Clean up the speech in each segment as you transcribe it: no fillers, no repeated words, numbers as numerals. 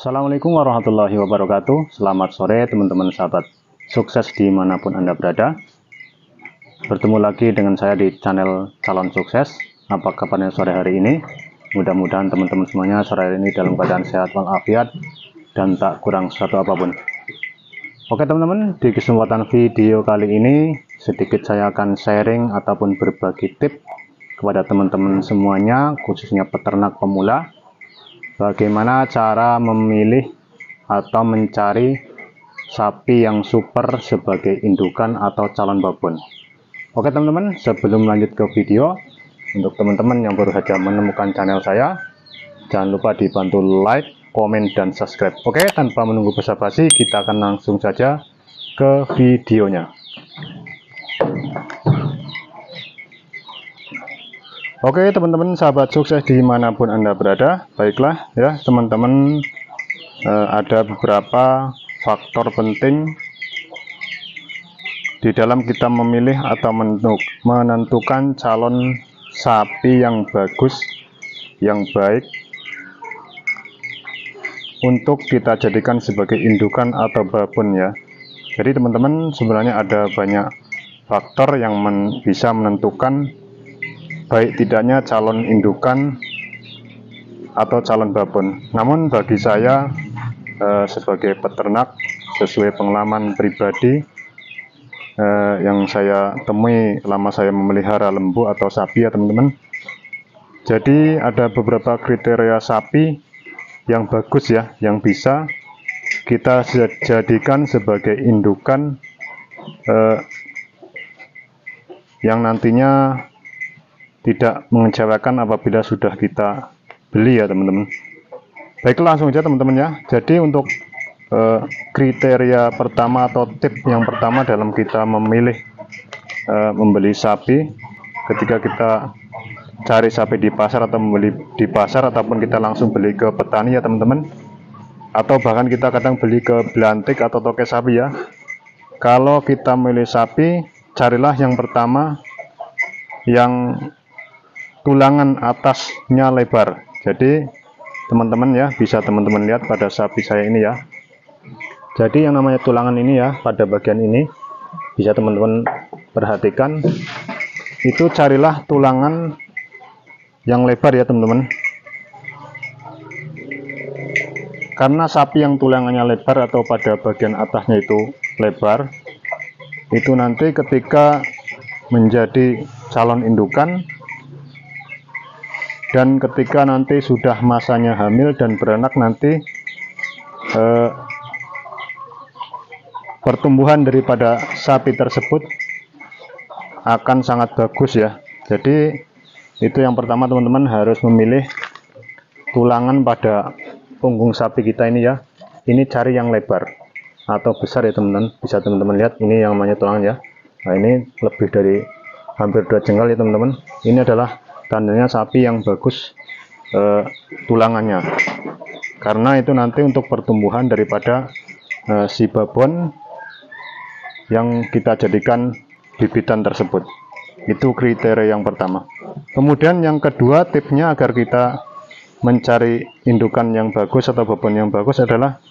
Assalamualaikum warahmatullahi wabarakatuh. Selamat sore teman-teman sahabat sukses dimanapun Anda berada. Bertemu lagi dengan saya di channel Calon Sukses. Apa kabarnya sore hari ini? Mudah-mudahan teman-teman semuanya sore hari ini dalam keadaan sehat walafiat dan tak kurang satu apapun. Oke teman-teman, di kesempatan video kali ini sedikit saya akan sharing ataupun berbagi tips kepada teman-teman semuanya, khususnya peternak pemula, bagaimana cara memilih atau mencari sapi yang super sebagai indukan atau calon babon. Oke teman-teman, sebelum lanjut ke video, untuk teman-teman yang baru saja menemukan channel saya, jangan lupa dibantu like, komen, dan subscribe. Oke, tanpa menunggu basa-basi, kita akan langsung saja ke videonya. Oke teman-teman sahabat sukses dimanapun Anda berada, baiklah ya teman-teman, ada beberapa faktor penting di dalam kita memilih atau menentukan calon sapi yang bagus, yang baik untuk kita jadikan sebagai indukan atau babon ya. Jadi teman-teman, sebenarnya ada banyak faktor yang bisa menentukan baik tidaknya calon indukan atau calon babon. Namun bagi saya sebagai peternak, sesuai pengalaman pribadi yang saya temui selama saya memelihara lembu atau sapi ya teman-teman. Jadi ada beberapa kriteria sapi yang bagus ya, yang bisa kita jadikan sebagai indukan yang nantinya tidak mengecewakan apabila sudah kita beli ya teman-teman. Baiklah, langsung aja teman-teman ya. Jadi untuk kriteria pertama atau tip yang pertama dalam kita memilih membeli sapi, ketika kita cari sapi di pasar atau membeli di pasar ataupun kita langsung beli ke petani ya teman-teman, atau bahkan kita kadang beli ke belantik atau toko sapi ya. Kalau kita memilih sapi, carilah yang pertama yang tulangan atasnya lebar. Jadi teman-teman ya, bisa teman-teman lihat pada sapi saya ini ya. Jadi yang namanya tulangan ini ya, pada bagian ini bisa teman-teman perhatikan, itu carilah tulangan yang lebar ya teman-teman. Karena sapi yang tulangannya lebar atau pada bagian atasnya itu lebar, itu nanti ketika menjadi calon indukan dan ketika nanti sudah masanya hamil dan beranak, nanti pertumbuhan daripada sapi tersebut akan sangat bagus ya. Jadi itu yang pertama teman-teman, harus memilih tulangan pada punggung sapi kita ini ya. Ini cari yang lebar atau besar ya teman-teman. Bisa teman-teman lihat, ini yang namanya tulangan ya. Nah ini lebih dari hampir 2 jengkal ya teman-teman. Ini adalah tandanya sapi yang bagus tulangannya, karena itu nanti untuk pertumbuhan daripada si babon yang kita jadikan bibitan tersebut. Itu kriteria yang pertama. Kemudian yang kedua, tipsnya agar kita mencari indukan yang bagus atau babon yang bagus adalah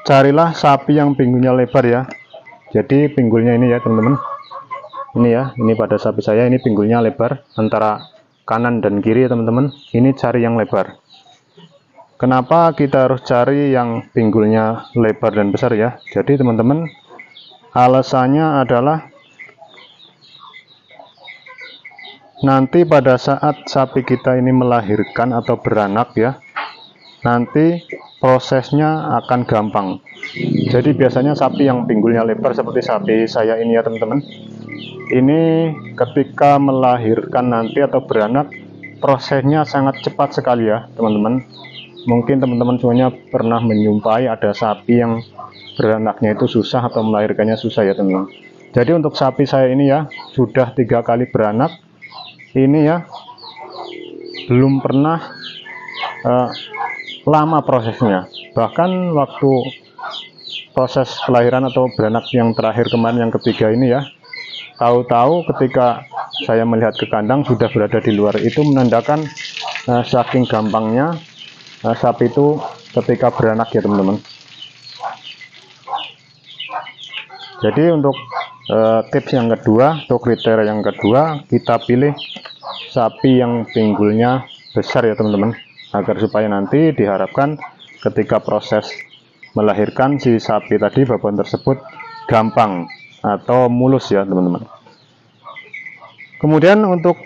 carilah sapi yang pinggulnya lebar ya. Jadi pinggulnya ini ya teman-teman, ini ya, ini pada sapi saya ini pinggulnya lebar antara kanan dan kiri ya teman-teman. Ini cari yang lebar. Kenapa kita harus cari yang pinggulnya lebar dan besar ya? Jadi teman-teman, alasannya adalah nanti pada saat sapi kita ini melahirkan atau beranak ya, nanti prosesnya akan gampang. Jadi biasanya sapi yang pinggulnya lebar seperti sapi saya ini ya teman-teman, ini ketika melahirkan nanti atau beranak, prosesnya sangat cepat sekali ya teman-teman. Mungkin teman-teman semuanya pernah menyumpai ada sapi yang beranaknya itu susah atau melahirkannya susah ya teman-teman. Jadi untuk sapi saya ini ya, sudah 3 kali beranak, ini ya belum pernah lama prosesnya. Bahkan waktu proses kelahiran atau beranak yang terakhir kemarin, yang ketiga ini ya, tahu-tahu ketika saya melihat ke kandang sudah berada di luar. Itu menandakan saking gampangnya sapi itu ketika beranak ya teman-teman. Jadi untuk tips yang kedua atau kriteria yang kedua, kita pilih sapi yang pinggulnya besar ya teman-teman, agar supaya nanti diharapkan ketika proses melahirkan si sapi tadi, babon tersebut gampang atau mulus ya teman-teman. Kemudian untuk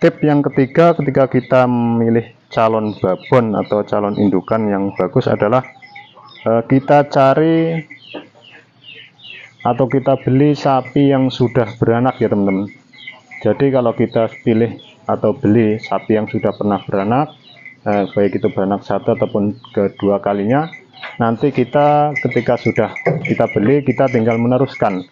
tip yang ketiga, ketika kita memilih calon babon atau calon indukan yang bagus adalah kita cari atau kita beli sapi yang sudah beranak ya teman-teman. Jadi kalau kita pilih atau beli sapi yang sudah pernah beranak, baik itu beranak satu ataupun kedua kalinya, nanti kita ketika sudah kita beli, kita tinggal meneruskan,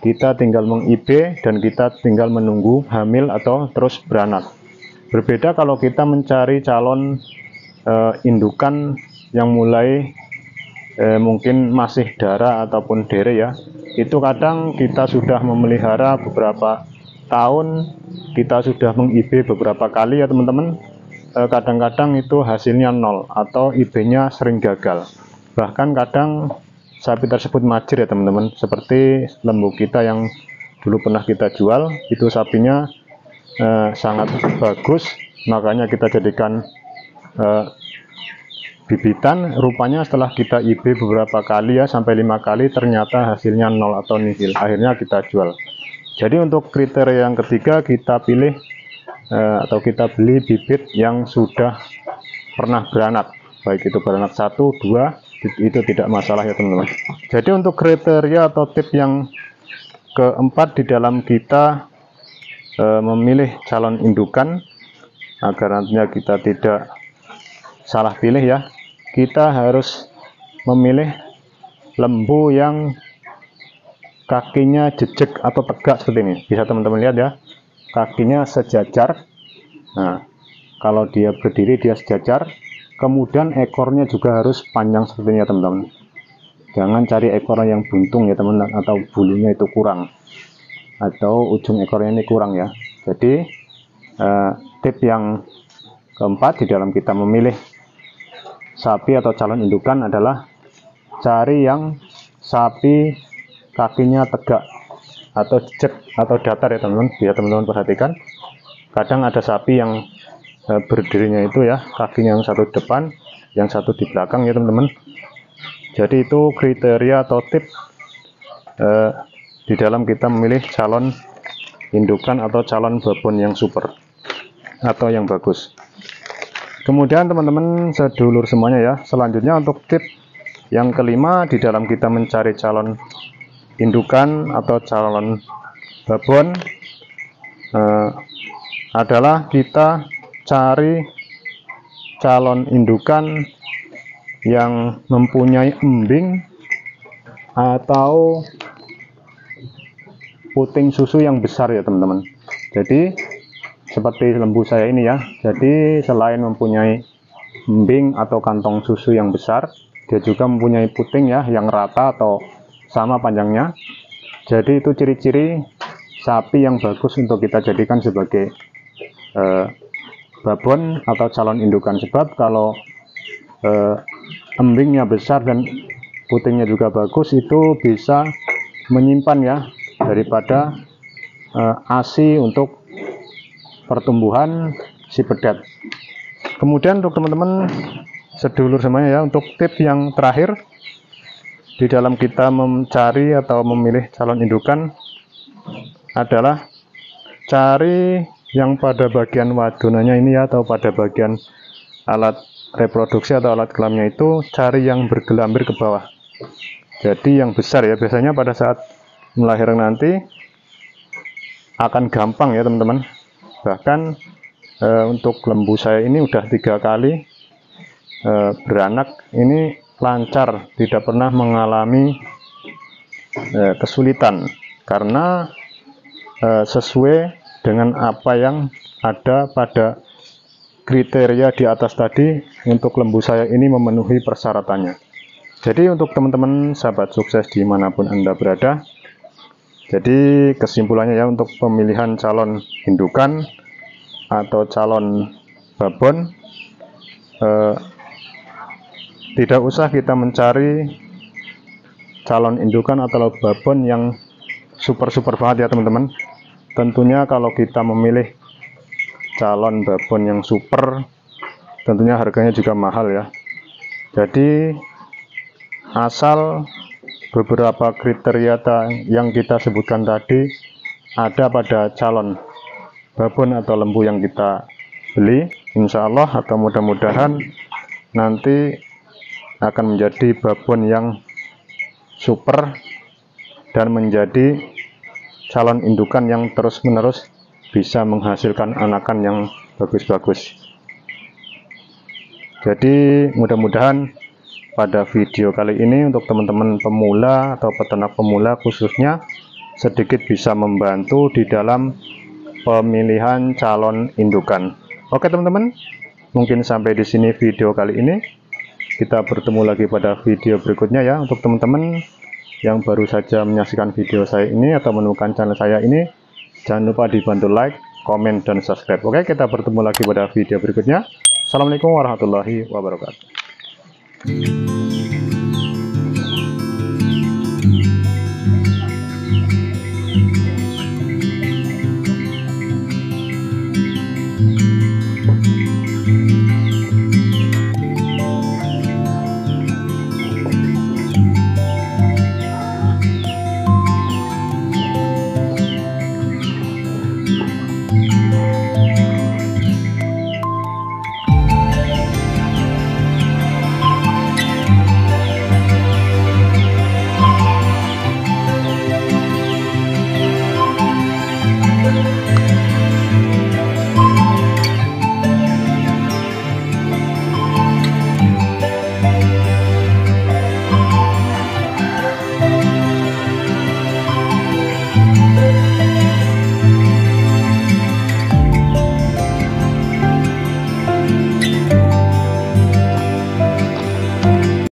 kita tinggal meng-IB dan kita tinggal menunggu hamil atau terus beranak. Berbeda kalau kita mencari calon indukan yang mulai mungkin masih darah ataupun dere ya, itu kadang kita sudah memelihara beberapa tahun, kita sudah meng-IB beberapa kali ya teman-teman, kadang-kadang itu hasilnya nol atau IB-nya sering gagal. Bahkan kadang sapi tersebut majir ya teman-teman, seperti lembu kita yang dulu pernah kita jual, itu sapinya sangat bagus, makanya kita jadikan bibitan. Rupanya setelah kita IB beberapa kali ya, sampai 5 kali, ternyata hasilnya nol atau nihil, akhirnya kita jual. Jadi untuk kriteria yang ketiga, kita pilih atau kita beli bibit yang sudah pernah beranak, baik itu beranak 1, 2, itu tidak masalah ya teman-teman. Jadi untuk kriteria atau tip yang keempat di dalam kita memilih calon indukan, agar nantinya kita tidak salah pilih ya, kita harus memilih lembu yang kakinya jejek atau tegak seperti ini. Bisa teman-teman lihat ya, kakinya sejajar. Nah, kalau dia berdiri dia sejajar, kemudian ekornya juga harus panjang seperti ini ya teman-teman. Jangan cari ekor yang buntung ya teman-teman, atau bulunya itu kurang, atau ujung ekornya ini kurang ya. Jadi tip yang keempat di dalam kita memilih sapi atau calon indukan adalah cari yang sapi kakinya tegak atau jejak atau datar ya teman-teman. Biar teman-teman perhatikan, kadang ada sapi yang berdirinya itu ya, kakinya yang satu depan, yang satu di belakang ya teman-teman. Jadi itu kriteria atau tip di dalam kita memilih calon indukan atau calon babon yang super atau yang bagus. Kemudian teman-teman sedulur semuanya ya, selanjutnya untuk tip yang kelima di dalam kita mencari calon indukan atau calon babon adalah kita cari calon indukan yang mempunyai embing atau puting susu yang besar ya teman-teman. Jadi seperti lembu saya ini ya, jadi selain mempunyai embing atau kantong susu yang besar, dia juga mempunyai puting ya yang rata atau sama panjangnya. Jadi itu ciri-ciri sapi yang bagus untuk kita jadikan sebagai babon atau calon indukan. Sebab kalau embingnya besar dan putingnya juga bagus, itu bisa menyimpan ya daripada ASI untuk pertumbuhan si pedet. Kemudian untuk teman-teman sedulur semuanya ya, untuk tip yang terakhir di dalam kita mencari atau memilih calon indukan adalah cari yang pada bagian wadonannya ini ya, atau pada bagian alat reproduksi atau alat kelaminnya itu, cari yang bergelambir ke bawah. Jadi yang besar ya, biasanya pada saat melahirkan nanti akan gampang ya teman-teman. Bahkan untuk lembu saya ini udah 3 kali beranak, ini lancar, tidak pernah mengalami kesulitan, karena sesuai dengan apa yang ada pada kriteria di atas tadi. Untuk lembu saya ini memenuhi persyaratannya. Jadi untuk teman-teman sahabat sukses dimanapun Anda berada, jadi kesimpulannya ya, untuk pemilihan calon indukan atau calon babon, tidak usah kita mencari calon indukan atau babon yang super banget ya teman-teman. Tentunya kalau kita memilih calon babon yang super, tentunya harganya juga mahal ya. Jadi asal beberapa kriteria yang kita sebutkan tadi ada pada calon babon atau lembu yang kita beli, insya Allah atau mudah-mudahan nanti akan menjadi babon yang super dan menjadi calon indukan yang terus-menerus bisa menghasilkan anakan yang bagus-bagus. Jadi mudah-mudahan pada video kali ini untuk teman-teman pemula atau peternak pemula khususnya sedikit bisa membantu di dalam pemilihan calon indukan. Oke teman-teman, mungkin sampai di sini video kali ini. Kita bertemu lagi pada video berikutnya ya. Untuk teman-teman yang baru saja menyaksikan video saya ini atau menemukan channel saya ini, jangan lupa dibantu like, komen, dan subscribe. Oke, kita bertemu lagi pada video berikutnya. Assalamualaikum warahmatullahi wabarakatuh.